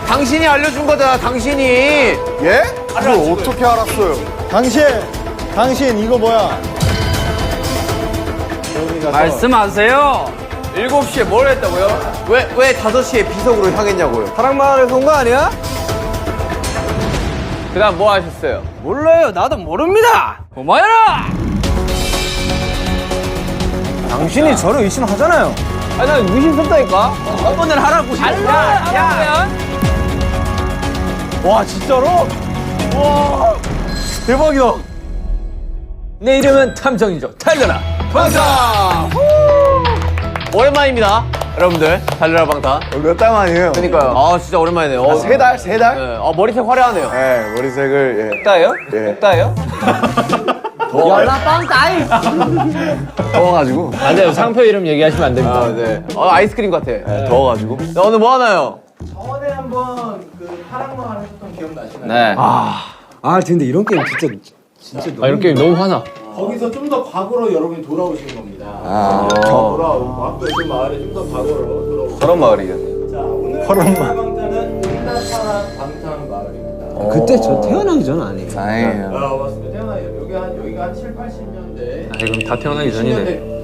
당신이 알려준 거잖아, 당신이. 예? 그걸 어떻게 알았어요? 당신 이거 뭐야? 말씀하세요. 7시에 뭘 했다고요? 왜 5시에 비석으로 향했냐고요? 사랑마을에서 온 거 아니야? 그 다음 뭐 하셨어요? 몰라요. 나도 모릅니다. 고마워라. 당신이 저를 의심하잖아요. 아니, 난 의심스럽다니까? 오늘 하라고. 야. 와 진짜로? 와 대박이다. 내 이름은 탐정이죠. 달려라. 방탄! 오랜만입니다, 여러분들. 달려라 방탄. 몇 달 만이에요? 그러니까요. 아, 진짜 오랜만이네요. 3달? 3달? 네. 머리색 화려하네요. 네, 머리색을, 예. 따요? 예. 따요? 연락방 따이! 더워가지고. 안 돼요. 상표 이름 얘기하시면 안 됩니다. 아, 네. 아이스크림 같아. 네, 더워가지고. 네, 오늘 뭐 하나요? 저번에 한번 그 파랑마을 하셨던 기억나시나요? 네. 근데 이런 게임 진짜 이런 게임 너무 화나. 거기서 좀 더 과거로 여러분이 돌아오시는 겁니다. 아. 돌아오고 앞돌 마을에 좀 더 과거로 돌아오고. 저런 마을이겠네. 자, 오늘 방탄은 인나파라 방탄 마을입니다. 그때 저 태어나기 전 아니에요. 다행이에요. 맞습니다. 태어나요. 여기가 한 7, 80년대. 그럼 다 태어나기 전이네.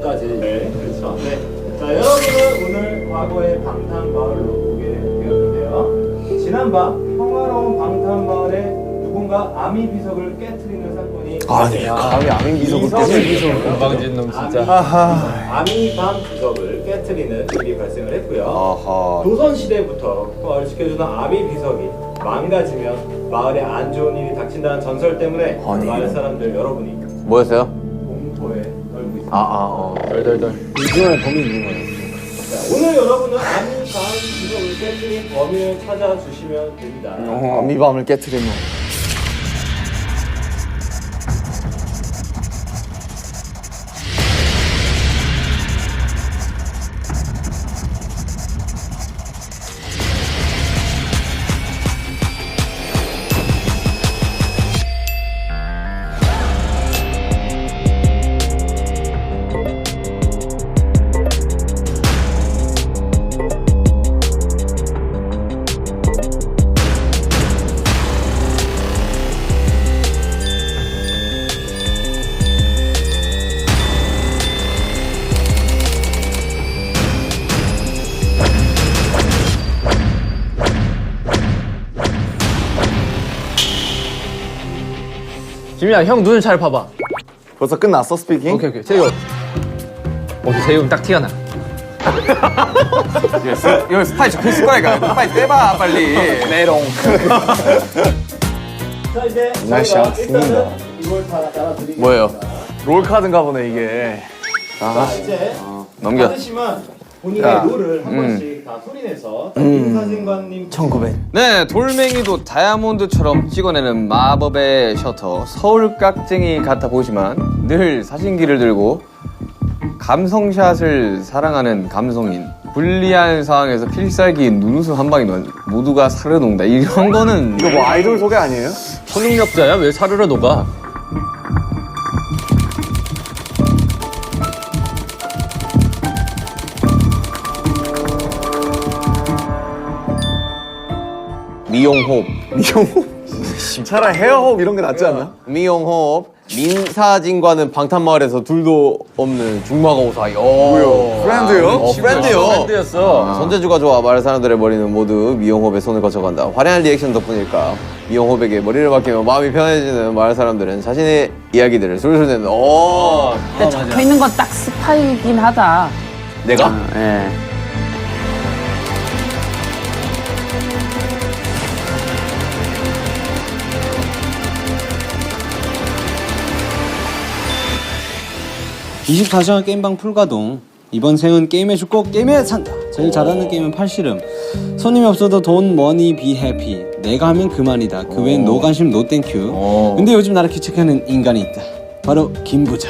90년대까지. 네, 그렇죠. 네. 자, 여러분은 오늘 과거의 방탄 마을로 오게 되었는데요. 지난밤 평화로운 방탄 마을에 누군가 아미 비석을 깨트리는 사건이 네. 감히 아민 비석을 건방진 놈 진짜. 아미밤 비석을 깨트리는 일이 발생을 했고요. 아하. 조선시대부터 마을을 지켜주던 아미 비석이 망가지면 마을에 안 좋은 일이 닥친다는 전설 때문에 마을 사람들 여러분이 뭐였어요? 공포에 떨고 있습니다. 덜덜덜. 이중에 범이 있는 거예요. 자, 오늘 여러분은 아미밤 비석을 깨트린 범인을 찾아주시면 됩니다. 아미밤을 깨트리면. 지민아, 형 눈을 잘 봐봐. 벌써 끝났어, 스피킹? 오케이. 제이홉. 오케이, 제이홉 딱 티가 나. 이거 스파이 그 숟가락이야. 스파이 떼봐, 빨리. 메롱. 자, 이제 날씨야, 저희가 죽는다. 일단은 이걸 다 따라드리겠습니다. 뭐예요? 롤카드인가 보네, 이게. 자, 이제 넘겨. 받으시면 본인의 룰을 한 번씩 다 소리내서 임사진관님 1900. 네, 돌멩이도 다이아몬드처럼 찍어내는 마법의 셔터 서울깍쟁이 같아 보이지만 늘 사진기를 들고 감성샷을 사랑하는 감성인. 불리한 상황에서 필살기인 눈웃음 한 방이 모두가 사르 녹는다. 이런 거는 이거 뭐 아이돌 소개 아니에요? 초능력자야? 왜 사르르 녹아? 미용호흡. 차라리 헤어호흡 이런 게 낫지 않나? 미용호흡. 민사진과는 방탄마을에서 둘도 없는 중마고 사이. 뭐요? 프렌드요? 프렌드요. 밴드였어. 손재주가 좋아 마을 사람들의 머리는 모두 미용호흡에 손을 거쳐간다. 화려한 리액션 덕분일까 미용호흡에게 머리를 맡기며 마음이 편해지는 마을 사람들은 자신의 이야기들을 술술 내는. 근데 적혀 있는 건 딱 스파이긴 하다. 내가? 예. (24시간) 게임방 풀가동. 이번 생은 게임에 죽고 게임에 산다. 제일 잘하는 게임은 팔씨름. 손님이 없어도 돈 머니 비 해피. 내가 하면 그만이다. 그 외엔 노 관심 노 땡큐. 근데 요즘 나를 귀책하는 인간이 있다. 바로 김부자.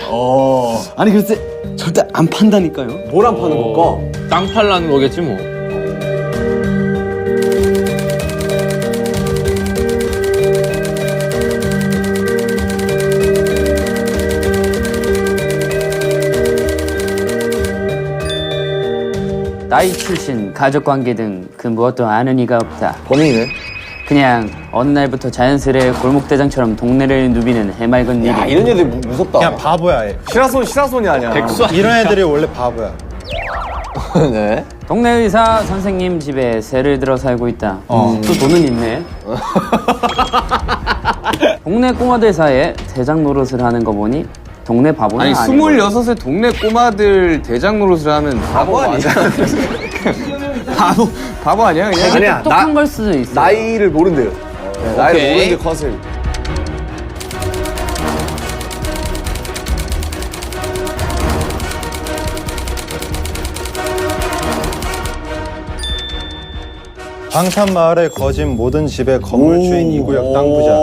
아니 글쎄 절대 안 판다니까요. 뭘 안 파는 걸까? 땅 팔라는 거겠지 뭐. 나이, 출신, 가족관계 등 그 무엇도 아는 이가 없다. 범인이네. 그냥 어느 날부터 자연스레 골목대장처럼 동네를 누비는 해맑은 일이. 야, 이런 애들 무섭다. 그냥 바보야 얘. 시라손이 아니야. 이런 애들이 원래 바보야. 네. 동네 의사 선생님 집에 새를 들어 살고 있다. 또 돈은 있네. 동네 꼬마들 사이에 대장 노릇을 하는 거 보니 동네 바보는 아니 아니고. 26의 동네 꼬마들 대장 노릇을 하면 바보 아니야? 바보 아니야 그냥? 아니야. 똑똑한 걸 수도 있어. 나이를 모른대요. 네, 나이를 오케이. 모르는 게 컨셉. 방탄마을에 거진 모든 집의 건물주인 이구역 땅 부자.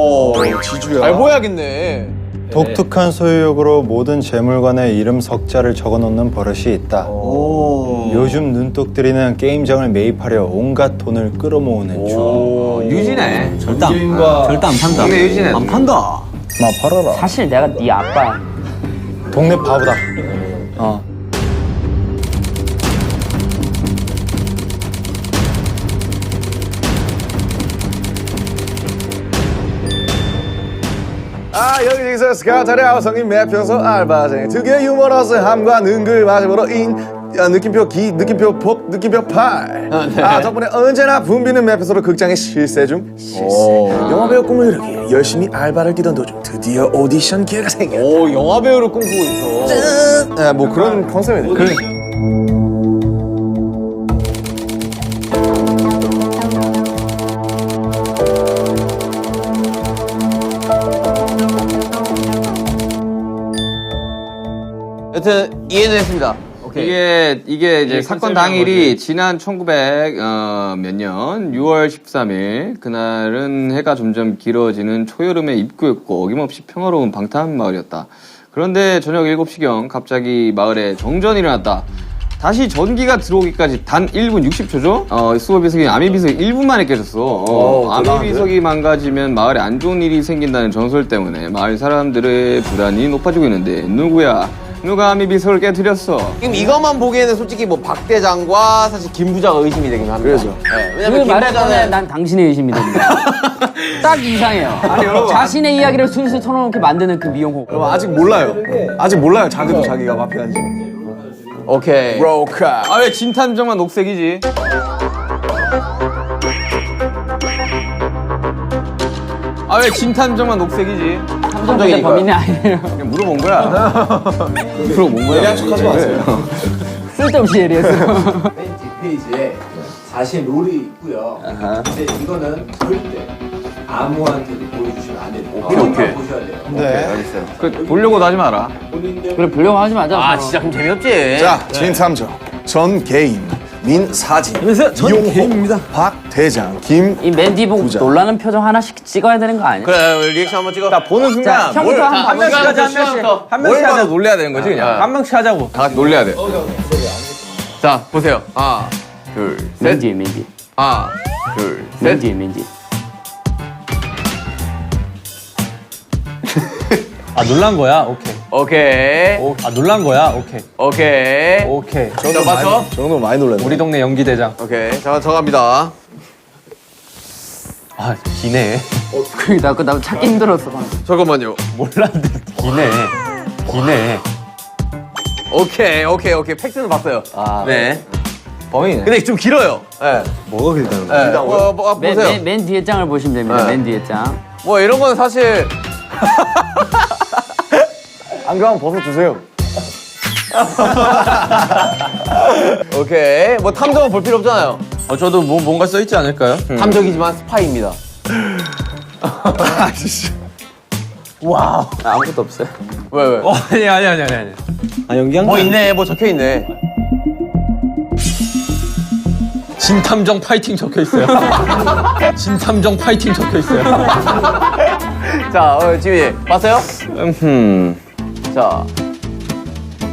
지주야. 잘 보여야겠네. 독특한 소유욕으로 모든 재물관에 이름 석자를 적어놓는 버릇이 있다. 요즘 눈독들이는 게임장을 매입하려 온갖 돈을 끌어모으는 중. 유지네. 절대 안 판다. 동네 유지네. 안 판다. 마 팔아라. 사실 내가 네 아빠야. 동네 바보다. 여기서 스카타리아 성인 매표소 알바생 특유의 유머러스함과 능글맞음으로 느낌표 기, 느낌표 복, 느낌표 팔. 덕분에 언제나 붐비는 매표소로 극장에 실세 중. 영화배우 꿈을 이루기 열심히 알바를 뛰던 도중 드디어 오디션 기회가 생겼다. 오, 영화배우를 꿈꾸고 있어. 뭐 그런 컨셉이네. 여튼 이해는 했습니다. 오케이. 이게 이제 사건 당일이 지난 1900 몇 년 6월 13일 그날은 해가 점점 길어지는 초여름의 입구였고 어김없이 평화로운 방탄 마을이었다. 그런데 저녁 7시경 갑자기 마을에 정전이 일어났다. 다시 전기가 들어오기까지 단 1분 60초죠? 수호 비석이 아미 비석이 1분 만에 깨졌어. 아미 비석이 망가지면 마을에 안 좋은 일이 생긴다는 전설 때문에 마을 사람들의 불안이 높아지고 있는데 누구야? 누가 아미 비석을 깨뜨렸어? 지금 이것만 보기에는 솔직히 뭐 박 대장과 사실 김 부자가 의심이 되긴 합니다. 그래서. 네, 그 왜냐면 김 말에 꺼내 부자는 난 당신의 의심이 됩니다. 딱 이상해요. 자신의 이야기를 술술 털어놓게 만드는 그 미용호. 여러분 아직 몰라요. 아직 몰라요. 자기도 자기가 마피아인지. 오케이. 브로카. 아 왜 진탐정만 녹색이지? 아 왜 진탐정만 녹색이지? 탐정이 범인이 아니에요. 그냥 물어본 거야. 물어본 거야. 예리한 척하지 마세요. 쓸데없이 예리해서. 맨 뒷페이지에 자신 롤이 있고요. 근데 이거는 절대 아무한테도 보여주시면 안 돼요. 본인만 보셔야 돼요. 네. 그 보려고도 하지 마라. 본인들 그래 보려고 하지 마자. 아, 진짜 그럼 재미없지. 자, 진탐정 전개인 민사진 전 개인입니다. 박대장 김 이 맨디 보고 부자. 놀라는 표정 하나씩 찍어야 되는 거 아니야? 그래, 우리 리액션 한번 찍어. 자, 보는 자, 형부터 한번 봐보자. 한 명씩 하자 놀래야 되는 거지 그냥. 한 명씩 하자고. 다 같이 놀래야 돼. 자, 보세요. 하나, 둘, 셋. 맨디. 하나, 둘, 셋. 맨디. 아 놀란 거야? 오케이. 오케이. 아 놀란 거야? 오케이. 오케이. 오케이. 자, 맞춰? 저 정도 많이 놀랐네. 우리 동네 연기 대장. 오케이. 자, 저 갑니다. 아 기네. 나 찾기 힘들었어. 잠깐만요. 몰랐는데 기네. 오케이. 팩트는 봤어요. 네. 범인이네. 근데 좀 길어요. 네. 뭐가 길다는 네. 보세요. 맨 뒤에 장을 보시면 됩니다. 네. 맨 뒤에 장. 뭐 이런 건 사실 안경 한번 벗어주세요. 오케이. 뭐 탐정은 볼 필요 없잖아요. 저도 뭐 뭔가 써 있지 않을까요? 탐정이지만 스파이입니다. 와우. 아무것도 없어요. 왜? 아니. 아 연기한 뭐 거. 있네. 뭐 적혀 있네. 진탐정 파이팅 적혀 있어요. 진탐정 파이팅 적혀 있어요. 자, 지민이 봤어요? 자,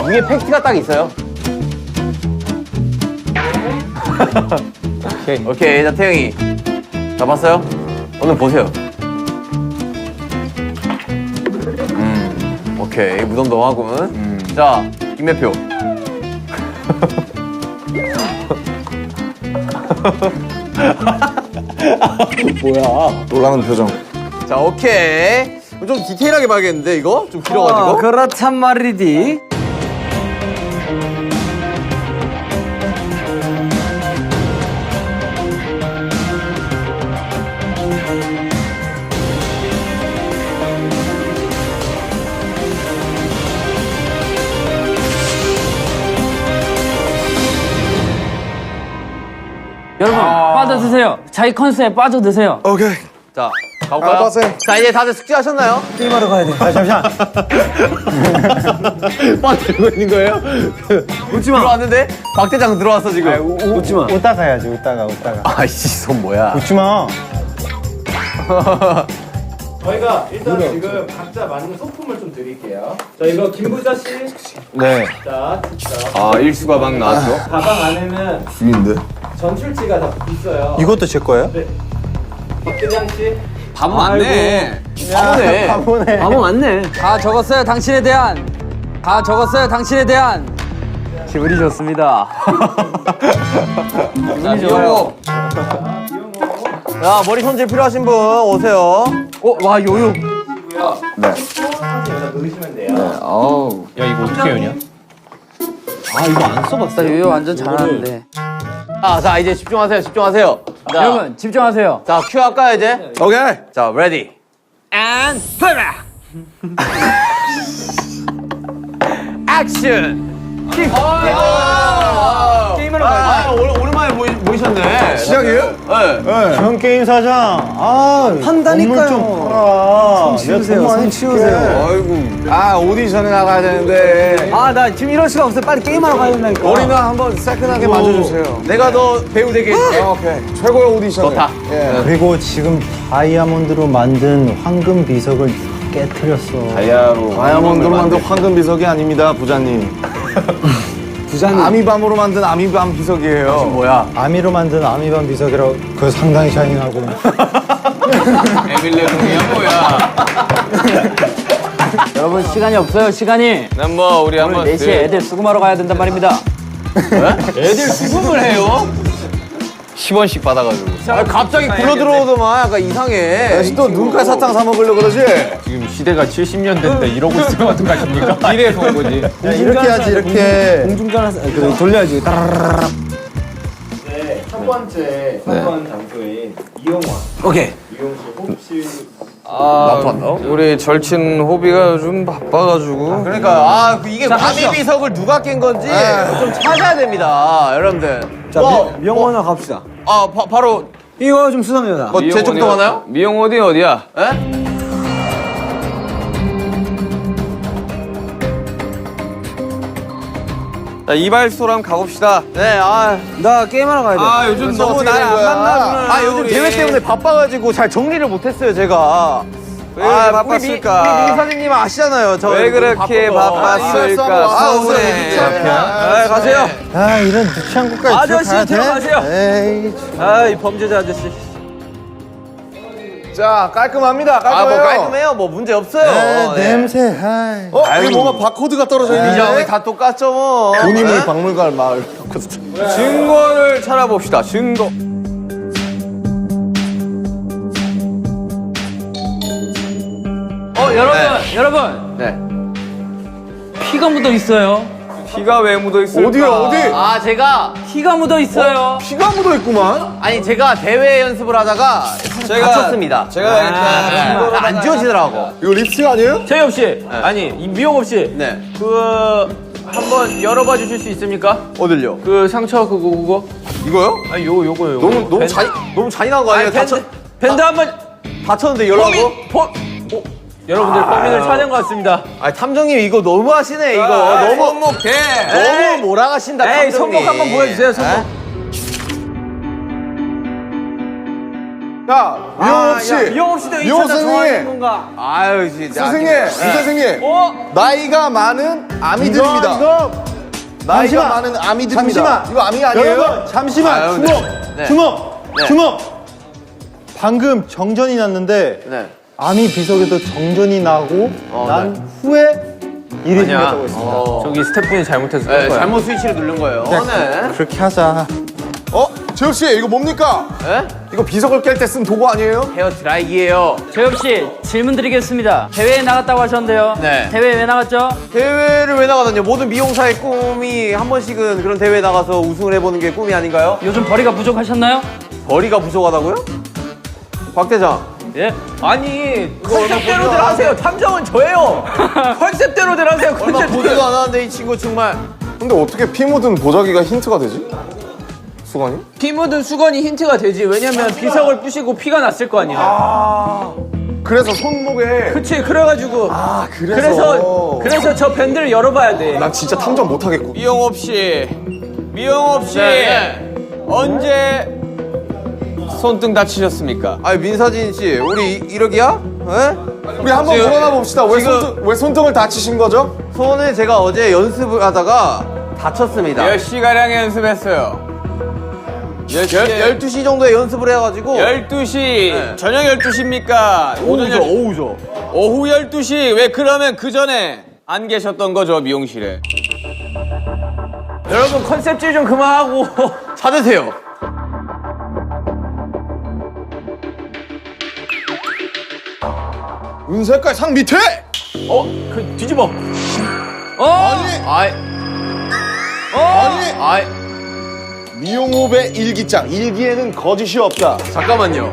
위에 팩트가 딱 있어요. 오케이. 자, 태영이. 자, 봤어요? 오늘 보세요. 오케이. 무덤덤하군. 자, 김매표. 놀라는 표정. 자, 오케이. 좀 디테일하게 봐야겠는데, 이거? 좀 길어가지고. 그렇단 말이디. 여러분 빠져드세요. 자기 컨셉에 빠져드세요. 오케이. 자, 가볼까요? 알바생. 자, 이제 다들 숙제하셨나요? 게임하러 가야 돼. 아, 잠시만. 빠 들고 있는 거예요? 웃지 마. 들어왔는데? 박 대장 들어왔어, 지금. 웃지 마. 웃다가 해야지, 웃다가. 아이씨, 손 뭐야. 웃지 마. 저희가 일단 지금 각자 맞는 소품을 좀 드릴게요. 자, 이거 김부자 씨. 네. 자, 아 일수가 막 나왔어. 가방 안에는 죽인데. 전출지가 다 있어요. 이것도 제 거예요? 네. 박대장 씨. 바보 맞네. 바보네. 바보 맞네. 다 적었어요. 당신에 대한. 다 적었어요. 당신에 대한. 기분이 좋습니다. 기분이 좋아요. 야, 머리 손질 필요하신 분 오세요. 와 요요. 네. 여기다 넣으시면 돼요. 어우. 야 이거 어떻게 해냐? 아 이거 안 써봤어. 요요 완전 잘하는데. 자, 이제 집중하세요. 집중하세요. 자, 여러분 집중하세요. 자, 큐 할까요, 이제? 오케이. 자, 레디. And play. 액션! 게임으로 가야지. 오랜만에 모이셨네. 시작이에요? 네. 전 게임 사장. 아, 판다니까요. 좀 팔아. 손 치우세요. 손 치우세요. 아이고. 오디션에 나가야 되는데. 아 나 지금 이럴 수가 없어요. 빨리 게임하러 가야 된다니까. 머리는 한번 새끈하게 만져주세요. 내가 너 배우 되게 해줄게. 오케이. 최고의 오디션. 좋다. 예. 그리고 지금 다이아몬드로 만든 황금 비석을 깨트렸어. 다이아몬드로 만든 황금 비석이 아닙니다, 부자님. 부자님. 아미밤으로 만든 아미밤 비석이에요. 뭐야? 아미로 만든 아미밤 비석이라고. 그거 상당히 샤이닝하고. 에밀레동이야 뭐야. 여러분 시간이 없어요. 시간이. 난 뭐 우리 오늘 한번 4시에 애들 수금하러 가야 된단 말입니다. 애들 수금을 해요? 10원씩 받아가지고. 갑자기 굴러 들어오더만 약간 이상해. 다시 또 눈깔 사탕 사 먹으려고 그러지? 지금 시대가 70년대인데 이러고 있으면 어떡하십니까? 미래에서 온 거지. 야, 이렇게 해야지, 이렇게. 공중전화 그 돌려야지. 따라라라라. 네, 첫 번째 사건 장소인 이용화. 오케이. 이용 씨, 혹시 우리 절친 호비가 요즘 바빠가지고. 그러니까 이게 마비 비석을 누가 깬 건지 좀 찾아야 됩니다, 여러분들. 자 미영원아 갑시다. 바로 이거 좀 수상해요. 뭐 제쪽부터 가나요? 미용 어디야? 에? 자, 이발소랑 가봅시다. 네, 나 게임하러 가야 돼. 요즘 너무 날 안 만나주는. 요즘 대회 때문에 바빠가지고 잘 정리를 못했어요, 제가. 왜 바빴을까? 우리 미사님 아시잖아요. 왜 그렇게 바빴을까? 서운해. 가세요. 아, 이런 유치한 곳까지 아저씨 들어가세요. 에이. 아이 범죄자 아저씨. 자, 깔끔합니다. 깔끔해요. 깔끔해요. 뭐 문제 없어요. 네, 냄새. 아이. 여기 뭔가 바코드가 떨어져 있는데. 이정이 다 똑같죠, 뭐. 돈이물 박물관 마을. 증거를 찾아봅시다. 증거. 여러분 네. 피가 묻어 있어요. 피가 왜 묻어 있을까? 어디? 제가 피가 묻어 있어요. 피가 묻어 있구만. 아니 제가 대회 연습을 하다가 다쳤습니다. 제가 일단 안 지워지더라고. 이거 립스틱 아니에요? 최엽 씨, 아니 미용업 씨, 네. 한번 열어봐 주실 수 있습니까? 어딜요? 그 상처 그거. 이거요? 아니 요거요. 너무 잔인한 거 아니에요? 밴드 한번 다쳤는데 열라고? 여러분들 범인을 찾은 것 같습니다. 탐정님 이거 너무 하시네 이거. 너무 손목해. 너무 몰아가신다. 에이 탐정님. 손목 한번 보여주세요. 손목. 자, 미용업 씨. 미용업 씨도 이 미용 차자 좋아하는 선생님. 건가? 아유 진짜. 선생님, 이 선생님. 어? 나이가 많은 아미들입니다. 나이가 많은 아미들입니다. 잠시만. 이거 아미 아니에요? 여러분, 잠시만. 아유, 주목. 네. 주목. 네. 주목. 방금 정전이 났는데 네. 아미 비석에도 정전이 나고 난 후에 일이 생겼다고 했습니다. 저기 스태프분이 잘못해서 네, 잘못 스위치를 누른 거예요. 네. 그렇게 하자. 재혁 씨 이거 뭡니까? 에? 이거 비석을 깰 때 쓴 도구 아니에요? 헤어 드라이기예요. 재혁 씨 질문 드리겠습니다. 대회에 나갔다고 하셨는데요. 네. 대회 왜 나갔죠? 대회를 왜 나가다뇨? 모든 미용사의 꿈이 한 번씩은 그런 대회에 나가서 우승을 해보는 게 꿈이 아닌가요? 요즘 벌이가 부족하셨나요? 벌이가 부족하다고요? 박 대장. 예. 아니 컨셉대로들 하세요. 탐정은 저예요. 컨셉대로들 하세요. 얼마 보지도 않았는데 이 친구 정말. 근데 어떻게 피 묻은 보자기가 힌트가 되지? 수건이? 피 묻은 수건이 힌트가 되지. 왜냐면 비석을 부시고 피가 났을 거 아니야. 그래서 손목에 그치, 그래가지고. 아 그래서 그래서 저 밴드를 열어봐야 돼. 난 진짜 탐정 못하겠고. 미용업 씨, 언제 손등 다치셨습니까? 아니 민사진 씨, 우리 이러기야? 에? 우리 한번 지금- 물어나 봅시다. 왜 손등을 다치신 거죠? 손을 제가 어제 연습을 하다가 다쳤습니다. 몇 시가량 연습했어요? 12시 정도에 연습을 해가지고 12시, 네. 저녁 12시입니까? 오후죠. 오후 12시, 왜 그러면 그 전에 안 계셨던 거죠, 미용실에? 여러분, 컨셉질 좀 그만하고. 찾으세요. 은색깔 상 밑에! 그, 뒤집어. 아니! 아니! 아이 미용업의 일기장. 일기에는 거짓이 없다. 잠깐만요.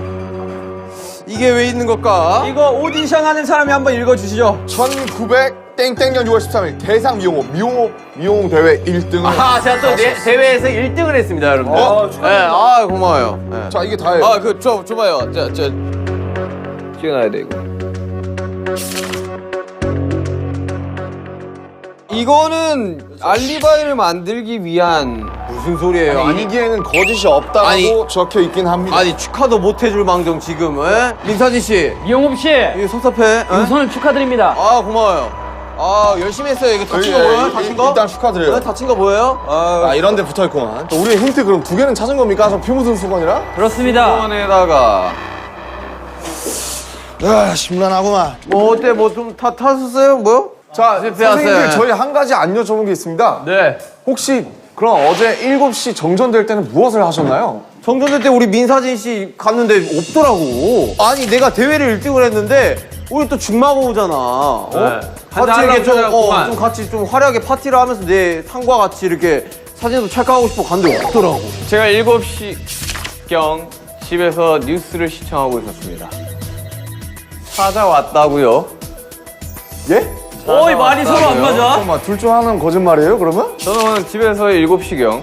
이게 왜 있는 걸까? 이거 오디션 하는 사람이 한번 읽어주시죠. 1900 땡땡년 6월 13일 대상 미용 대회 1등을. 아, 제가 또 대회에서 1등을 했습니다, 여러분들. 네, 아, 고마워요. 네. 자, 이게 다예요. 아, 줘봐요. 찍어놔야 돼, 이거. 이거는 알리바이를 만들기 위한 무슨 소리예요? 아니, 일기에는 거짓이 없다고 아니, 적혀 있긴 합니다. 아니 축하도 못 해줄 망정 지금, 에? 민사진 씨, 미용업 씨 이거 섭섭해. 에? 우선을 축하드립니다. 아, 고마워요. 아, 열심히 했어요. 이거 다친 거 보여요? 다친 거? 일단 축하드려요. 네, 다친 거 보여요? 아, 이런 데 붙어 있구만. 우리 힌트 그럼 2개는 찾은 겁니까? 저 피 묻은 수건이랑? 그렇습니다. 수건에다가 아, 심란하구만. 뭐 어때? 뭐 좀 탔었어요? 뭐요? 자, 실패했어요. 선생님들 저희 한 가지 안 여쭤본 게 있습니다. 네. 혹시 그럼 어제 7시 정전될 때는 무엇을 하셨나요? 정전될 때 우리 민사진 씨 갔는데 없더라고. 아니 내가 대회를 1등을 했는데 우리 또 중마고 오잖아. 어? 같이 이렇게 좀 같이 좀 화려하게 파티를 하면서 내 상과 같이 이렇게 사진도 찰칵하고 싶어 갔는데 없더라고. 제가 7시경 집에서 뉴스를 시청하고 있었습니다. 찾아왔다고요? 예? 어이, 말이 서로 안 맞아. 잠깐만, 둘 중 하나는 거짓말이에요, 그러면? 저는 집에서 7시경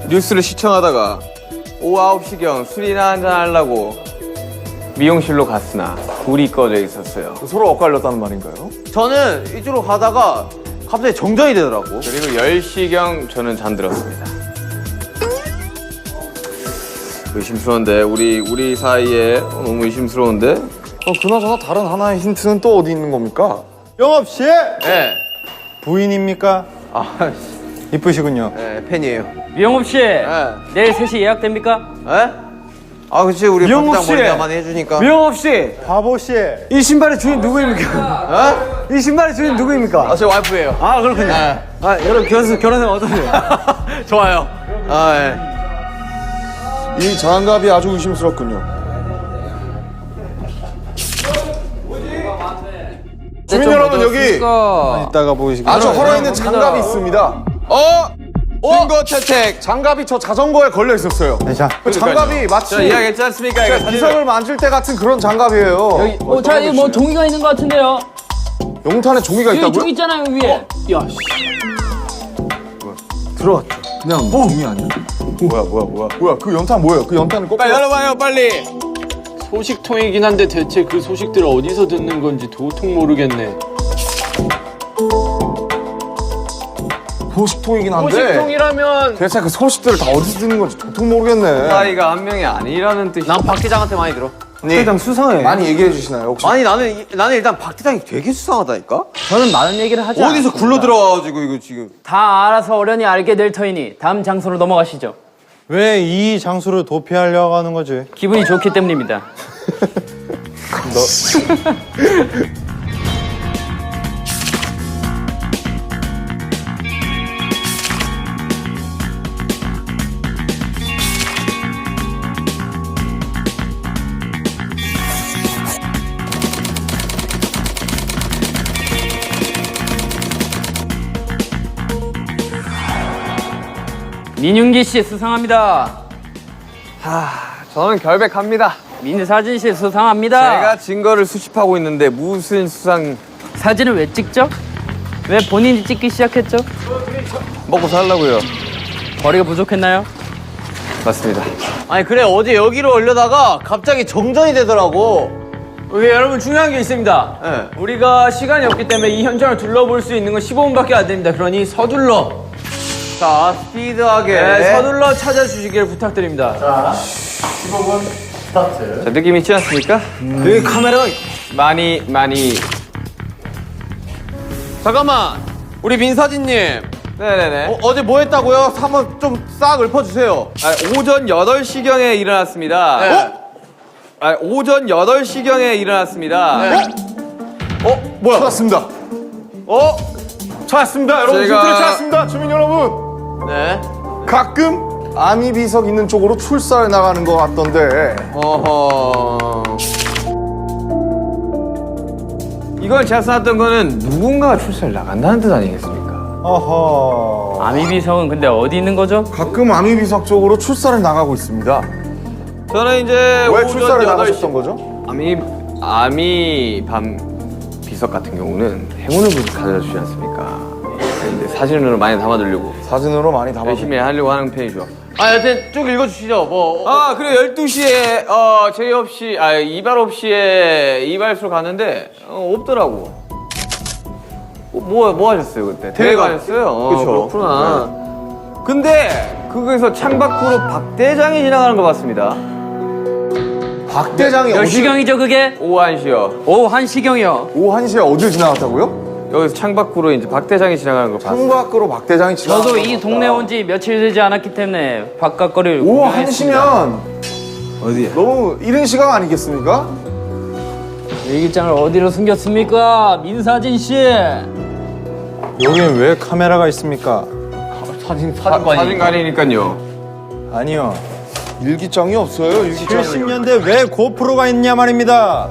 뉴스를 시청하다가 오후 9시경 술이나 한잔 하려고 미용실로 갔으나 불이 꺼져 있었어요. 서로 엇갈렸다는 말인가요? 저는 이쪽으로 가다가 갑자기 정전이 되더라고. 그리고 10시경 저는 잠들었습니다. 의심스러운데 우리 사이에 너무 의심스러운데? 그나저나 다른 하나의 힌트는 또 어디 있는 겁니까? 영업 씨 네. 부인입니까? 아, 이쁘시군요. 네, 팬이에요. 미용업 씨 네. 내일 3시 예약됩니까? 에? 아, 그치 우리 미용국 박장 씨. 머리가 많이 해주니까. 미용업 씨 바보 씨. 이 신발의 주인 누구입니까? 이 신발의 주인 누구입니까? 아, 제 와이프예요. 아 그렇군요. 네. 아 여러분 결혼하면 어떠세요? 좋아요. 아, 예. 이 장갑이 아주 의심스럽군요. 주민 여러분, 여기 이따가 보이시겠죠? 아주 헐어있는 장갑이 있습니다. 신고 채택. 장갑이 저 자전거에 걸려 있었어요. 자, 그 장갑이 마치 저 이야기했지 않습니까? 이거 비석을 만질 때 같은 그런 장갑이에요. 자, 이거 뭐 종이가 있는 것 같은데요. 용탄에 종이가 여기 있다고요? 종이 있잖아요, 위에. 야, 씨. 그냥 종이 아니야? 뭐야? 그 연탄 뭐예요? 그 연탄을 꼭 빨리 열어봐요, 빨리. 소식통이긴 한데 대체 그 소식들을 어디서 듣는 건지 도통 모르겠네. 소식통이긴 한데 소식통이라면 대체 그 소식들을 다 어디서 듣는 건지 도통 모르겠네. 사이가 한 명이 아니라는 뜻이. 난 박 대장한테 많이 들어. 회장 수상해. 많이 얘기해 주시나요 혹시? 아니 나는 일단 박 대장이 되게 수상하다니까. 저는 많은 얘기를 하지 어디서 않습니다. 굴러 들어와가지고 이거 지금. 다 알아서 어련히 알게 될 터이니 다음 장소로 넘어가시죠. 왜 이 장소를 도피하려고 하는 거지? 기분이 좋기 때문입니다. 민윤기 씨 수상합니다. 저는 결백합니다. 민사진 씨 수상합니다. 제가 증거를 수집하고 있는데 무슨 수상 사진을 왜 찍죠? 왜 본인이 찍기 시작했죠? 먹고 살라고요. 거리가 부족했나요? 맞습니다. 아니 그래 어제 여기로 올려다가 갑자기 정전이 되더라고. 오케이, 여러분 중요한 게 있습니다. 네. 우리가 시간이 없기 때문에 이 현장을 둘러볼 수 있는 건 15분밖에 안 됩니다. 그러니 서둘러, 자 스피드하게. 네, 서둘러 찾아주시길 부탁드립니다. 자, 느낌 있지 않습니까? 여기 카메라가 많이 잠깐만 우리 민사진님 네네네. 어제 뭐 했다고요? 한번 좀 싹 읊어주세요. 오전 8시경에 일어났습니다. 네. 오전 8시경에 일어났습니다. 뭐야? 찾았습니다. 찾았습니다. 여러분, 제가- 힌트를 찾았습니다. 주민 여러분. 네. 가끔 아미 비석 있는 쪽으로 출사를 나가는 것 같던데. 어허. 이걸 제가 써놨던 거는 누군가가 출사를 나간다는 뜻 아니겠습니까? 어허. 아미비석은 근데 어디 있는 거죠? 가끔 아미 비석 쪽으로 출사를 나가고 있습니다. 저는 이제 왜 오전 출사를 8시 나가셨던 거죠? 아미 밤 비석 같은 경우는 행운을 가져다 주지 않습니까? 이제 사진으로 많이 담아두려고 사진으로 많이 담아. 열심히 하려고 하는 편이죠. 여튼 쭉 읽어주시죠. 뭐 그리고 12시에 제의 없이 이발 없이에 이발소로 갔는데 없더라고. 뭐 하셨어요 그때? 대회 가셨어요? 그쵸. 그렇구나. 근데 거기서 창밖으로 박 대장이 지나가는 거 봤습니다. 박 대장이 몇 어디? 시경이죠 그게? 오후 1시요. 오후 1시경이요. 오후 1시에 어딜 지나갔다고요? 여기서 창밖으로 이제 박 대장이 지나가는 거 봤어요. 창밖으로 박 대장이 지나갔다. 저도 이 동네 온 지 며칠 되지 않았기 때문에 바깥 거리를 오후 구경했습니다. 1시면 어디에? 너무 이른 시간 아니겠습니까? 일기장을 어디로 숨겼습니까? 민사진 씨. 여기엔 왜 카메라가 있습니까? 사진관이니까요. 아니요. 일기장이 없어요. 일기장이. 70년대 왜 고프로가 있냐 말입니다.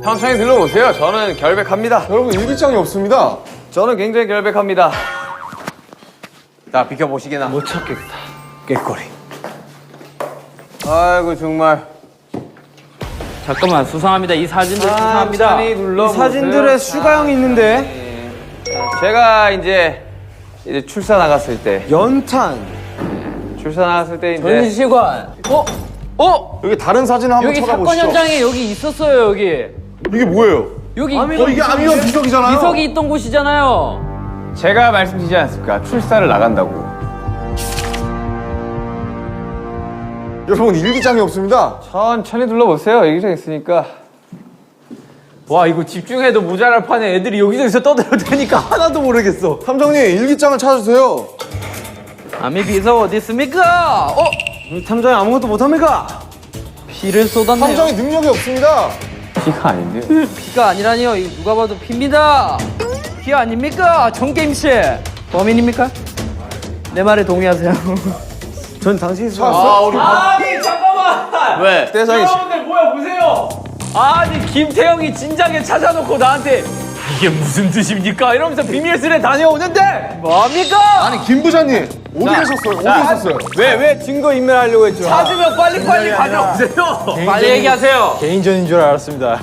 천천히 들러보세요. 저는 결백합니다. 여러분 일기장이 없습니다. 저는 굉장히 결백합니다. 자 비켜보시게나. 못 찾겠다. 꾀꼬리. 아이고 정말. 잠깐만 수상합니다. 이 사진들 수상합니다. 천천히 눌러보세요. 사진들에 슈가형이 있는데. 제가 이제 출사 나갔을 때 연탄. 출사 나갔을 때 이제 전시관. 여기 다른 사진 한번 여기 찾아보시죠. 사건 현장에 여기 있었어요 여기. 이게 뭐예요? 여기 이게 아미원 비석이잖아요. 비석이 있던 곳이잖아요. 제가 말씀드리지 않았습니까? 출사를 나간다고. 여러분 일기장이 없습니다. 천천히 둘러보세요. 얘기장 있으니까. 와, 이거 집중해도 모자랄 판에 애들이 여기저기서 떠들어대니까 하나도 모르겠어. 탐정님 일기장을 찾으세요. 아미 비석 어디 있습니까? 우리 탐정이 아무것도 못합니까? 피를 쏟았네요. 탐정이 능력이 없습니다. 피가 아닌데. 피가 아니라니요. 이거 누가 봐도 피입니다. 피 아닙니까? 정게임 씨. 범인입니까? 내 말에 동의하세요. 전 당신이 아니, 잠깐만! 왜? 대장이 여러분들 뭐야, 보세요! 아니, 김태형이 진작에 찾아놓고 나한테 이게 무슨 뜻입니까? 이러면서 비밀스레 다녀오는데! 뭡니까? 아니 김 부장님 어디 계셨어요? 어디 있었어요? 왜 증거 인멸하려고 했죠? 찾으면 빨리빨리 가져오세요! 빨리 얘기하세요. 개인전인 줄 알았습니다.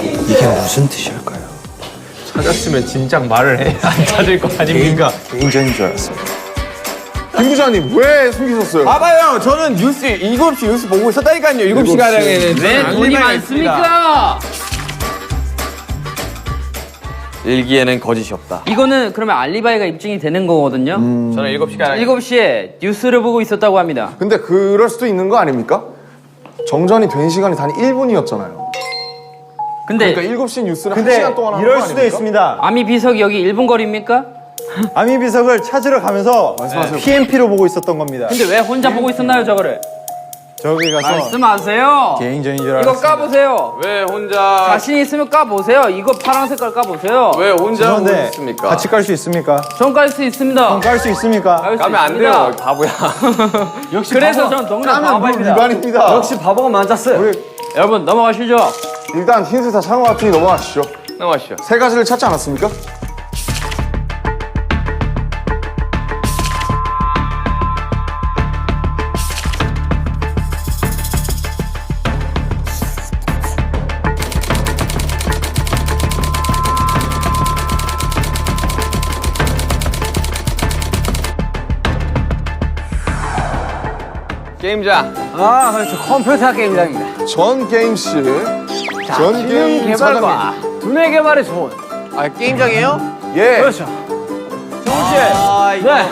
이게 무슨 뜻일까요? 찾았으면 진작 말을 해. 안 찾을 거 아닙니까? 개인전인 줄 알았습니다. 김 부장님 왜 숨기셨어요? 봐봐요. 저는 뉴스 7시 뉴스 보고 있었다니까요. 7시가량에는 왜 돈이 많습니까? 일기에는 거짓이 없다. 이거는 그러면 알리바이가 입증이 되는 거거든요. 저는 7시가량 7시에 뉴스를 보고 있었다고 합니다. 근데 그럴 수도 있는 거 아닙니까? 정전이 된 시간이 단 1분이었잖아요. 근데 그러니까 7시 뉴스를 1시간 동안 하는 거 이럴 수도 아닙니까? 있습니다. 아미 비석이 여기 1분 거리입니까? 아미 비석을 찾으러 가면서 PMP로 보고 있었던 겁니다. 근데 왜 혼자 보고 있었나요, 저거를? 저기 가서 말씀하세요. 개인전인 줄 이거 알았습니다. 까보세요. 왜 혼자 자신 있으면 까보세요. 이거 파란 색깔 까보세요. 왜 혼자 죄송한데 오셨습니까? 같이 깔 수 있습니까? 전 깔 수 있습니다. 깔 수 있습니까? 깔 수 까면 안 있습니다. 돼요, 바보야. 역시 그래서 전 동네 바보입니다. 위반입니다. 역시 바보가 맞았어요. 여러분 넘어가시죠. 일단 힌트 다 찬 것 같으니 넘어가시죠. 넘어가시죠. 세 가지를 찾지 않았습니까? 게임장. 아, 그렇죠. 컴퓨터 게임장입니다. 전 게임씨. 전 게임 사장님. 개발과 두뇌 개발에 좋은. 아, 게임장이에요? 예. 그렇죠. 정국 씨. 아, 이거. 네.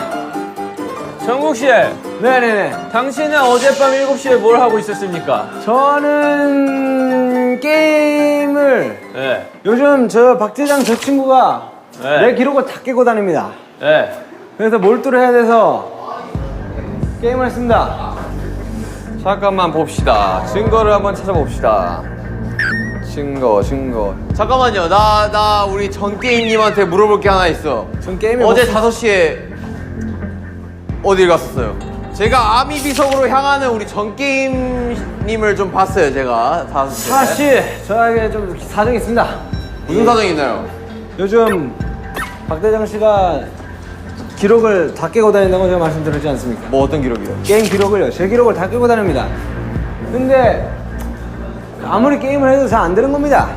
정국 씨. 네네네. 당신은 어젯밤 7시에 뭘 하고 있었습니까? 저는 게임을 네. 요즘 저 박대장 저 친구가 네. 내 기록을 다 깨고 다닙니다. 네. 그래서 몰두를 해야 돼서 게임을 했습니다. 잠깐만 봅시다. 증거를 한번 찾아봅시다. 증거. 잠깐만요. 나 우리 전 게임님한테 물어볼 게 하나 있어. 전 게임이 어제 5시에 어딜 갔었어요? 제가 아미 비석으로 향하는 우리 전 게임님을 좀 봤어요. 제가 5시에. 사실 저에게 좀 사정이 있습니다. 무슨 사정이 있나요? 요즘 박대장 씨가 기록을 다 깨고 다닌다고 제가 말씀드렸지 않습니까? 뭐 어떤 기록이요? 게임 기록을요. 제 기록을 다 깨고 다닙니다. 근데 아무리 게임을 해도 잘 안 되는 겁니다.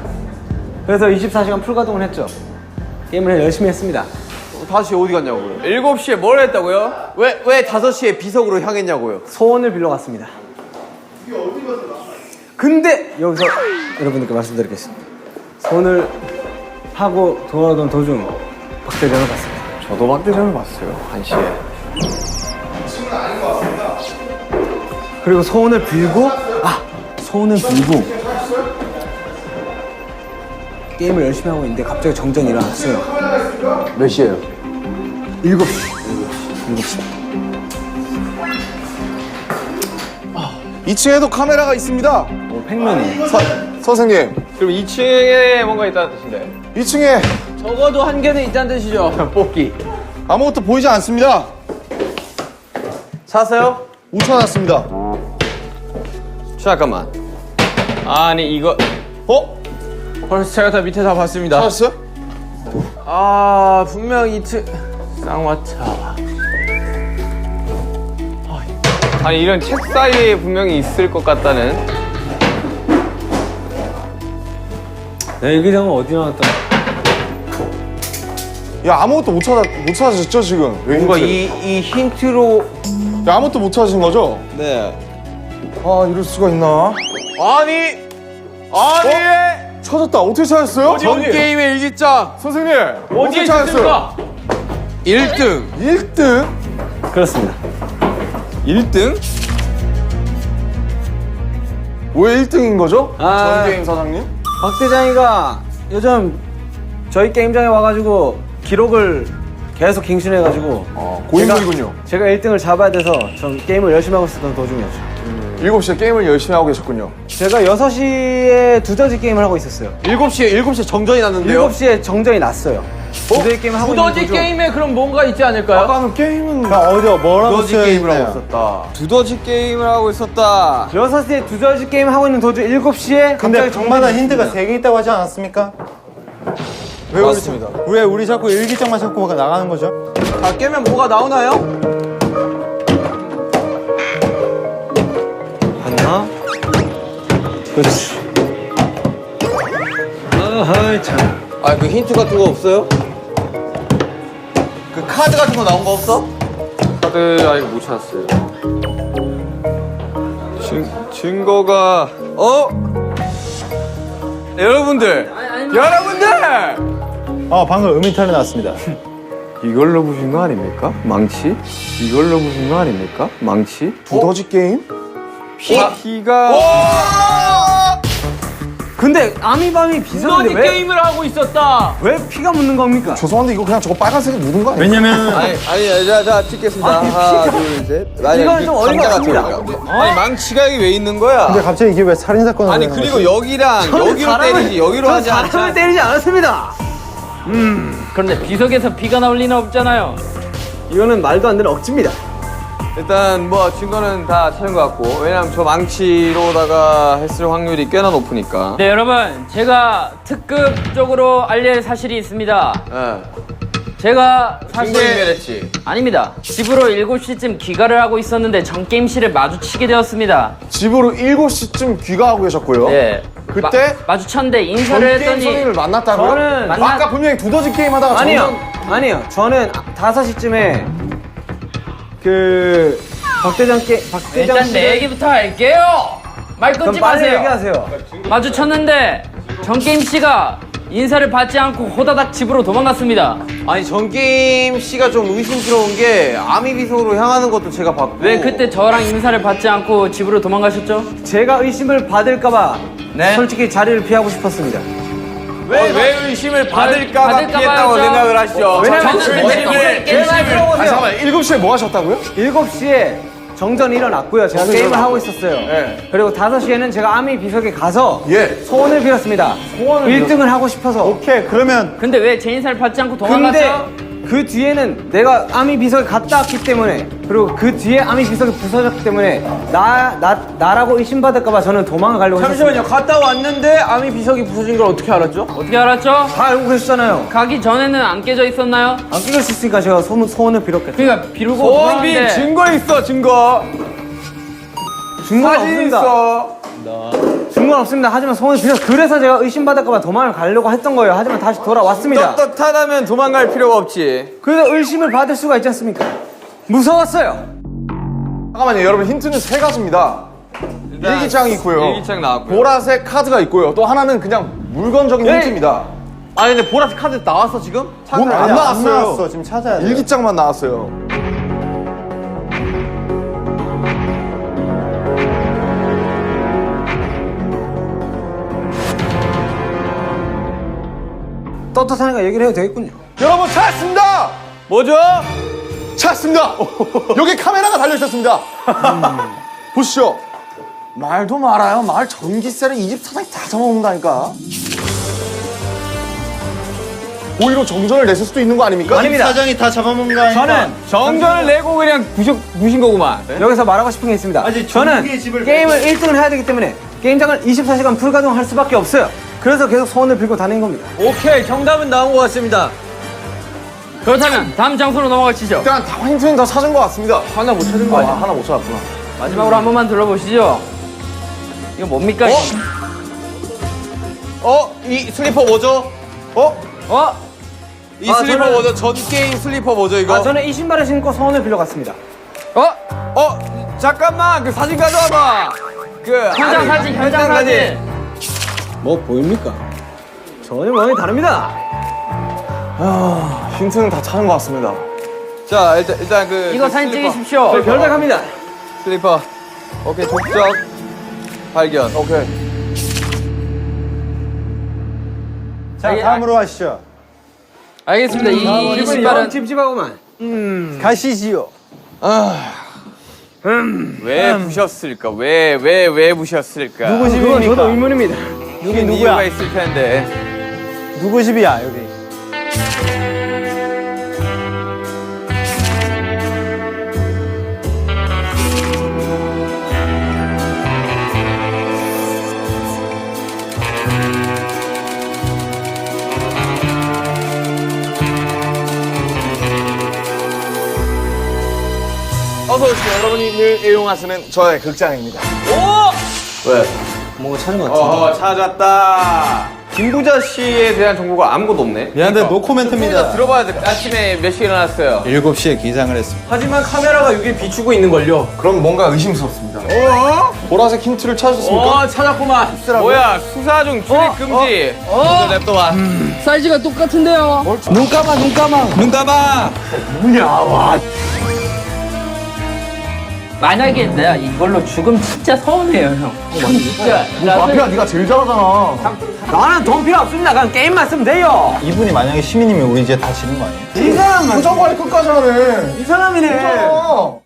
그래서 24시간 풀가동을 했죠. 게임을 열심히 했습니다. 5시에 어디 갔냐고요? 7시에 뭘 했다고요? 왜 5시에 비석으로 향했냐고요? 소원을 빌러 갔습니다. 근데 여기서 여러분들께 말씀드리겠습니다. 소원을 하고 돌아오던 도중 박대장을 봤습니다. 저도 박대장을 봤어요. 1시에. 그리고 소원을 빌고 소원을 빌고 게임을 열심히 하고 있는데 갑자기 정전이 일어났어요. 몇 시에요? 7시. 2층에도 카메라가 있습니다. 팽면이. 선생님, 그럼 2층에 뭔가 있다는 뜻인데. 2층에 적어도 한 개는 있다는 뜻이죠. 뽑기. 아무것도 보이지 않습니다. 찾았어요? 우천났습니다. 잠깐만. 아니 이거 벌써 제가 다 밑에 다 봤습니다. 찾았어요? 아, 분명 2층. 쌍화차. 아니 이런 책 사이에 분명히 있을 것 같다는. 내 일기장은 어디 나왔다? 야, 아무것도 못 찾으셨죠, 지금? 왜 뭔가 힌트? 이 힌트로. 야, 아무것도 못 찾으신 거죠? 네. 아, 이럴 수가 있나? 아니! 찾았다. 어떻게 찾았어요? 전 게임의 일기장! 선생님, 어디에 어떻게 찾았어요? 있습니까? 1등! 1등? 그렇습니다. 1등? 왜 1등인 거죠? 아. 전 게임 사장님? 박대장이가 요즘 저희 게임장에 와가지고 기록을 계속 갱신해가지고 고인물이군요. 제가 1등을 잡아야 돼서 전 게임을 열심히 하고 있었던 도중이었죠. 7시에 게임을 열심히 하고 계셨군요. 제가 6시에 두더지 게임을 하고 있었어요. 7시에 정전이 났는데요? 7시에 정전이 났어요. 두더지 게임 하고 있는 두더지 도중 게임에 그럼 뭔가 있지 않을까요? 아까는 게임은 어디요? 뭐라고 두더지 쓰여 게임을 하고 있나요? 있었다. 두더지 게임을 하고 있었다. 6시에 두더지 게임 하고 있는 도중 7시에 근데 갑자기 정마다 정전이 힌트가 있습니다. 3개 있다고 하지 않았습니까? 맞습니다. 왜 우리 자꾸 일기장만 자꾸 나가는 거죠? 다 깨면 뭐가 나오나요? 봤나? 그렇지. 아하이 참. 아, 그 힌트 같은 거 없어요? 그 카드 같은 거 나온 거 없어? 카드 아직 못 찾았어요. 증거가 여러분들 방금 음이탈이 났습니다. 이걸로 부신 거 아닙니까? 망치? 이걸로 부신 거 아닙니까? 망치? 두더지 게임? 피가 근데 아미밤이 비석인데 너니 게임을 하고 있었다. 왜 피가 묻는 겁니까? 죄송한데 이거 그냥 저거 빨간색에 묻은 거 아니에요? 왜냐면 아니, 자, 찍겠습니다. 하나, 둘, 셋. 이건 좀 어이가 없습니다. 아니, 망치가 여기 왜 있는 거야? 근데 갑자기 이게 왜 살인 사건을 아니, 그리고 여기랑 여기로 때리지, 여기로 하지 사람을 않잖아. 때리지 않았습니다. 그런데 비석에서 피가 나올 리는 없잖아요. 이거는 말도 안 되는 억지입니다. 일단 뭐 증거는 다 찾은 것 같고, 왜냐면 저 망치로다가 했을 확률이 꽤나 높으니까. 네, 여러분, 제가 특급적으로 알릴 사실이 있습니다. 제가 사실 증거인멸했지. 아닙니다. 집으로 7시쯤 귀가를 하고 있었는데 전 게임실을 마주치게 되었습니다. 집으로 7시쯤 귀가하고 계셨고요. 네. 그때 마주쳤는데 전 인사를 게임 했더니 선생님을 만났다고요? 저는 아까 분명히 두더지 게임 하다가 아니요. 저는 5시쯤에 그 박대장 일단 씨를- 내 얘기부터 할게요. 말 그럼 끊지 빨리 마세요. 얘기하세요. 마주쳤는데 정게임 씨가 인사를 받지 않고 호다닥 집으로 도망갔습니다. 아니 전게임 씨가 좀 의심스러운 게 아미 비석으로 향하는 것도 제가 봤고. 왜 그때 저랑 인사를 받지 않고 집으로 도망가셨죠? 제가 의심을 받을까봐 네. 솔직히 자리를 피하고 싶었습니다. 왜 의심을 받을까봐 받을까봐요, 피했다고 저. 생각을 하시죠? 왜냐면 아니 잠깐만 7시에 뭐 하셨다고요? 7시에 정전이 일어났고요. 제가 게임을 하고 있었어요. 네. 그리고 5시에는 제가 아미 비석에 가서 예. 소원을 빌었습니다. 1등을 하고 싶어서. 오케이 그러면 근데 왜 제 인사를 받지 않고 근데 도망갔죠? 그 뒤에는 내가 아미 비석에 갔다 왔기 때문에, 그리고 그 뒤에 아미 비석이 부서졌기 때문에 나라고 의심받을까봐 저는 도망가려고 했었어요. 갔다 왔는데 아미 비석이 부서진 걸 어떻게 알았죠? 어떻게 알았죠? 다 알고 계셨잖아요. 가기 전에는 안 깨져 있었나요? 안 끼고 있으니까 제가 소원을 빌었겠죠. 그러니까 비르고 소원 빈 도망갔는데 증거 있어, 증거. 증거는 사진 없습니다. 있어. 증거는 없습니다. 하지만 소원을 빌어서, 그래서 제가 의심받을까봐 도망을 가려고 했던 거예요. 하지만 다시 돌아왔습니다. 떳떳하다면 도망갈 필요가 없지. 그래서 의심을 받을 수가 있지 않습니까? 무서웠어요. 잠깐만요 여러분 힌트는 3가지입니다. 일기장이 있고요. 일기장 나왔고요. 보라색 카드가 있고요. 또 하나는 그냥 물건적인 힌트입니다. 아니 근데 보라색 카드 나왔어 지금? 안 나왔어요. 나왔어. 지금 찾아야 돼. 일기장만 나왔어요. 떳떳하니까 얘기를 해도 되겠군요. 여러분 찾았습니다. 뭐죠? 찾았습니다. 여기 카메라가 달려 있었습니다. 보시죠. 말도 말아요. 말 전기세를 이 집 사장이 다 잡아먹는다니까. 오히려 정전을 냈을 수도 있는 거 아닙니까? 아닙니다. 사장이 다 잡아먹는 거 아니까? 저는 정전을 내고 그냥 부신 거구만. 여기서 말하고 싶은 게 있습니다. 저는 게임을 1등을 해야 되기 때문에 게임장을 24시간 불가동할 수밖에 없어요. 그래서 계속 소원을 빌고 다니는 겁니다. 오케이 정답은 나온 것 같습니다. 그렇다면 다음 장소로 넘어가시죠. 일단 다 힌트는 다 찾은 것 같습니다. 하나 못 찾은 거 아니야? 하나 못 찾았구나. 마지막으로 한 번만 둘러보시죠. 이거 뭡니까? 이 슬리퍼 뭐죠? 이 슬리퍼 저는- 뭐죠? 전 게임 슬리퍼 뭐죠 이거? 저는 이 신발을 신고 소원을 빌려 갔습니다. 잠깐만, 그 사진 가져와봐. 현장 사진, 현장 사진. 뭐 보입니까? 전혀 모양이 다릅니다. 힌트는 다 찾은 것 같습니다. 자, 일단 그. 이거 사진 찍으십시오. 저희 별달 갑니다. 슬리퍼. 오케이, 족적 발견. 오케이. 자 다음으로 하시죠. 알겠습니다. 이 기분이 신발은 영 찝찝하구만. 가시지요. 왜 부셨을까? 왜 부셨을까? 누구 그건 집입니까? 저도 의문입니다. 누구야? 이유가 있을 텐데. 누구 집이야 여기? 어서 오시죠. 여러분이 늘 애용하시는 저의 극장입니다. 뭔가 찾은 것 같은데. 찾았다. 김부자 씨에 대한 정보가 아무것도 없네. 미안한데 노코멘트입니다. 들어봐야 돼. 아침에 몇 시에 일어났어요? 7시에 기상을 했습니다. 하지만 카메라가 여기 비추고 있는 걸요. 그럼 뭔가 의심스럽습니다. 보라색 힌트를 찾으셨습니까? 찾았구만. 뭐야, 수사 중 출입 금지. 이거 냅둬봐. 사이즈가 똑같은데요. 눈 감아 눈 감아. 눈 감아. 만약에 내가 이걸로 죽으면 진짜 서운해요, 형. 진짜. 마피아 네가 제일 잘하잖아. 나는 돈 필요 없습니다. 그냥 게임만 쓰면 돼요. 이분이 만약에 시민이면 우리 이제 다 지는 거 아니에요? 이 사람만 무조건 끝까지 하네. 이 사람이네. 괜찮아.